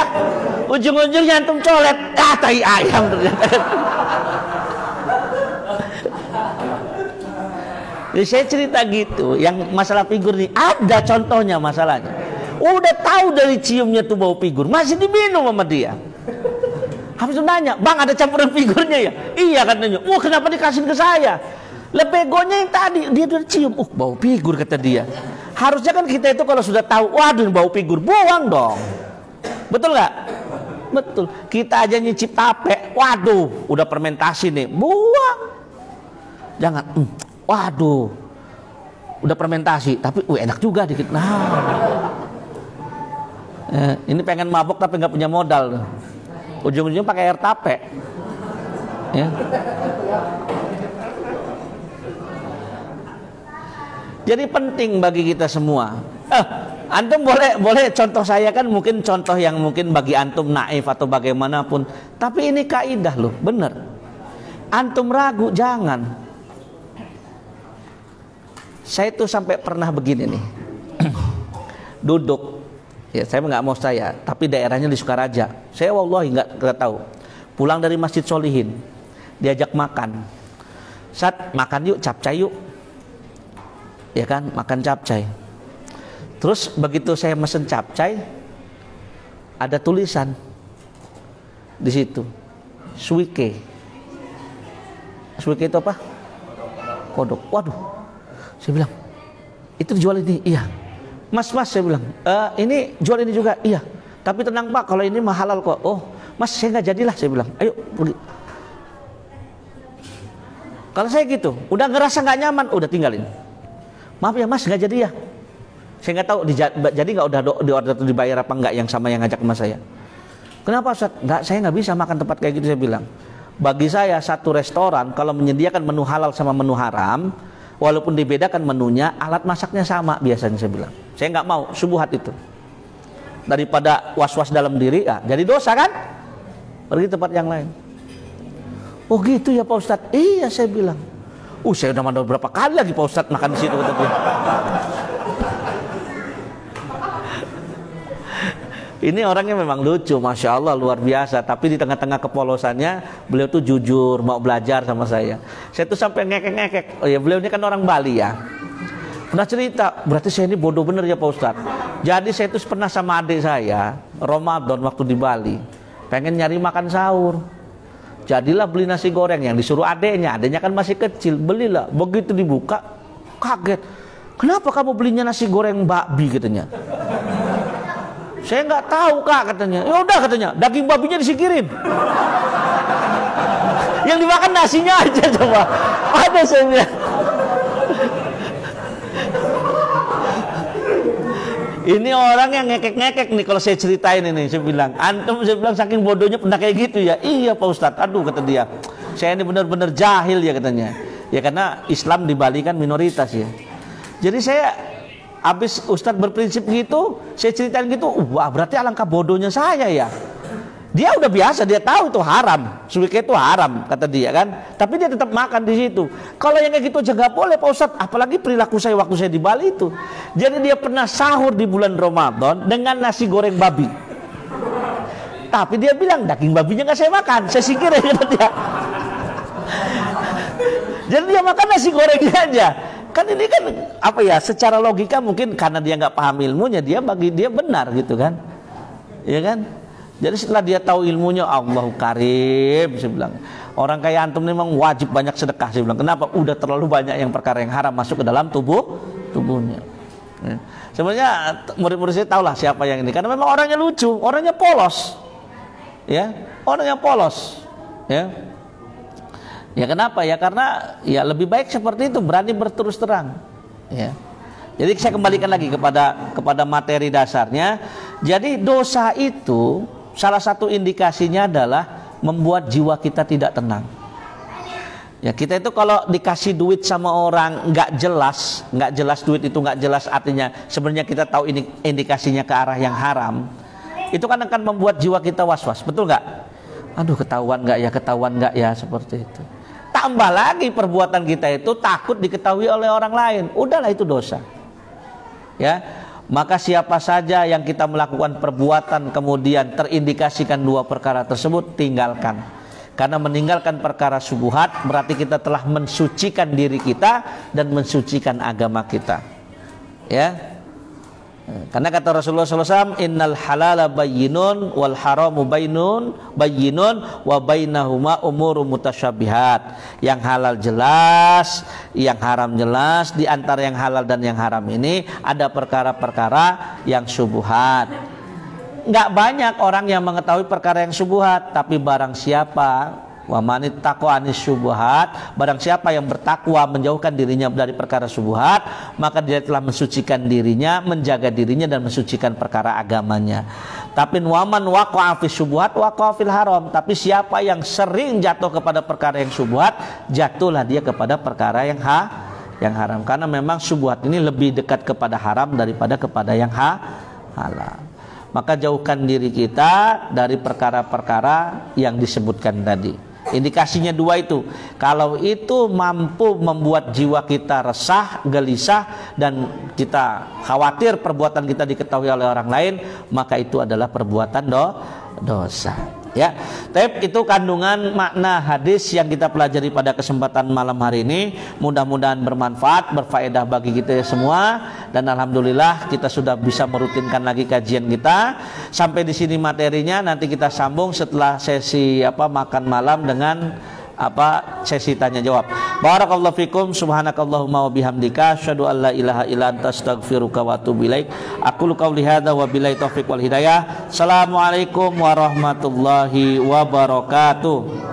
Ujung-ujungnya antum colet, tai ayam ternyata. Jadi saya cerita gitu, yang masalah figur nih ada contohnya masalahnya. Udah tahu dari ciumnya tuh bau figur, masih diminum sama dia. Habis itu nanya, bang ada campuran figurnya ya? Iya katanya. Wah kenapa dikasih ke saya? Lah begonya yang tadi dia udah cium, bau figur kata dia. Harusnya kan kita itu kalau sudah tahu, waduh bau figur, buang dong. Betul nggak? Betul. Kita aja nyicip tape, waduh, udah fermentasi nih, buang. Jangan, waduh, udah fermentasi, tapi enak juga dikit. Nah, ini pengen mabok tapi nggak punya modal. Ujung-ujungnya pakai air tape. Ya. Jadi penting bagi kita semua. Antum boleh contoh saya kan mungkin contoh yang mungkin bagi antum naif atau bagaimanapun. Tapi ini kaidah loh, bener. Antum ragu jangan. Saya tuh sampai pernah begini nih. Duduk. Ya saya nggak mau saya, tapi daerahnya di Sukaraja. Saya wallahi nggak tahu. Pulang dari Masjid Solihin, diajak makan. Saat makan yuk, capcay yuk. Ya kan, makan capcay. Terus begitu saya mesen capcay, ada tulisan di situ, suike. Suike itu apa? Kodok. Waduh, saya bilang, itu dijual ini? Iya. Mas, saya bilang, ini jual ini juga? Iya. Tapi tenang Pak, kalau ini mah halal kok. Oh, Mas saya nggak jadilah, saya bilang. Ayo pergi. Kalau saya gitu, udah ngerasa nggak nyaman, udah tinggalin. Maaf ya Mas, nggak jadi ya. Saya nggak tahu jadi nggak udah di order dibayar apa nggak yang sama yang ngajak sama saya. Kenapa Ustaz? Nggak, saya nggak bisa makan tempat kayak gitu, saya bilang. Bagi saya satu restoran kalau menyediakan menu halal sama menu haram, walaupun dibedakan menunya, alat masaknya sama biasanya, saya bilang. Saya nggak mau subuhat itu. Daripada was-was dalam diri, jadi dosa kan? Pergi tempat yang lain. Oh gitu ya Pak Ustadz? Iya saya bilang. Saya udah mandor berapa kali lagi Pak Ustadz makan di situ, kata dia. Ini orangnya memang lucu, Masya Allah, luar biasa. Tapi di tengah-tengah kepolosannya, beliau tuh jujur, mau belajar sama saya. Saya tuh sampai ngekek-ngekek. Oh ya, beliau ini kan orang Bali ya. Pernah cerita, berarti saya ini bodoh bener ya Pak Ustadz. Jadi saya tuh pernah sama adik saya, Ramadan waktu di Bali, pengen nyari makan sahur. Jadilah beli nasi goreng yang disuruh adeknya kan masih kecil. Belilah, begitu dibuka, kaget. Kenapa kamu belinya nasi goreng babi, katanya. Saya nggak tahu Kak, katanya. Ya udah, katanya, daging babinya disingkirin. Yang dimakan nasinya aja coba. Ada saya bilang. Ini orang yang ngekek-ngekek nih kalau saya ceritain ini. Saya bilang, antum, saya bilang saking bodohnya pernah kayak gitu ya. Iya Pak Ustadz. Aduh, kata dia, saya ini benar-benar jahil ya, katanya. Ya karena Islam di Bali kan minoritas ya. Jadi saya habis Ustadz berprinsip gitu, saya ceritain gitu, wah berarti alangkah bodohnya saya ya. Dia udah biasa, dia tahu itu haram, suike itu haram, kata dia kan. Tapi dia tetap makan di situ. Kalau yang kayak gitu aja nggak boleh Pak Ustadz, apalagi perilaku saya waktu saya di Bali itu. Jadi dia pernah sahur di bulan Ramadan dengan nasi goreng babi. Tapi dia bilang daging babinya nggak saya makan, saya singkirin, kata dia. Jadi dia makan nasi gorengnya aja. Kan ini kan apa ya, secara logika mungkin karena dia nggak paham ilmunya, dia bagi dia benar gitu kan, ya kan. Jadi setelah dia tahu ilmunya, Allahu Karim, saya bilang, orang kayak antum memang wajib banyak sedekah, saya bilang. Kenapa? Udah terlalu banyak yang perkara yang haram masuk ke dalam tubuhnya. Ya. Sebenarnya murid-murid saya tahulah siapa yang ini, karena memang orangnya lucu, orangnya polos, ya, orangnya polos, ya. Ya kenapa? Ya karena ya lebih baik seperti itu, berani berterus terang. Ya. Jadi saya kembalikan lagi kepada materi dasarnya. Jadi dosa itu salah satu indikasinya adalah membuat jiwa kita tidak tenang. Ya kita itu kalau dikasih duit sama orang nggak jelas duit itu nggak jelas, artinya sebenarnya kita tahu ini indikasinya ke arah yang haram. Itu kan akan membuat jiwa kita was-was, betul nggak? Aduh ketahuan nggak ya seperti itu. Tambah lagi perbuatan kita itu takut diketahui oleh orang lain, udahlah itu dosa. Ya, maka siapa saja yang kita melakukan perbuatan kemudian terindikasikan dua perkara tersebut, tinggalkan. Karena meninggalkan perkara syubhat berarti kita telah mensucikan diri kita dan mensucikan agama kita. Ya. Karena kata Rasulullah SAW, innal halala bayyinun wal haramu bayyinun wa bainahuma umuru mutasyabihat. Yang halal jelas, yang haram jelas. Di antara yang halal dan yang haram ini ada perkara-perkara yang syubhat. Nggak banyak orang yang mengetahui perkara yang syubhat, tapi barang siapa wa manittaqa anis syubhat, barang siapa yang bertakwa menjauhkan dirinya dari perkara syubhat, maka dia telah mensucikan dirinya, menjaga dirinya dan mensucikan perkara agamanya. Tapi waman waqa'a fi syubhat waqa'a fil haram, tapi siapa yang sering jatuh kepada perkara yang syubhat, jatuhlah dia kepada perkara yang haram. Karena memang syubhat ini lebih dekat kepada haram daripada kepada yang halal. Maka jauhkan diri kita dari perkara-perkara yang disebutkan tadi. Indikasinya dua itu. Kalau itu mampu membuat jiwa kita resah, gelisah, dan kita khawatir perbuatan kita diketahui oleh orang lain, maka itu adalah perbuatan dosa. Ya, tapi itu kandungan makna hadis yang kita pelajari pada kesempatan malam hari ini. Mudah-mudahan bermanfaat, berfaedah bagi kita semua. Dan alhamdulillah kita sudah bisa merutinkan lagi kajian kita. Sampai di sini materinya, nanti kita sambung setelah sesi makan malam dengan sesi tanya jawab. Barakallahu fikum, subhanakallahumma wa bihamdika, asyhadu an la ilaha illa anta, astaghfiruka wa atubu ilaik. Aqulu qouli hadza wa billahi taufiq wal hidayah. Assalamualaikum warahmatullahi wabarakatuh.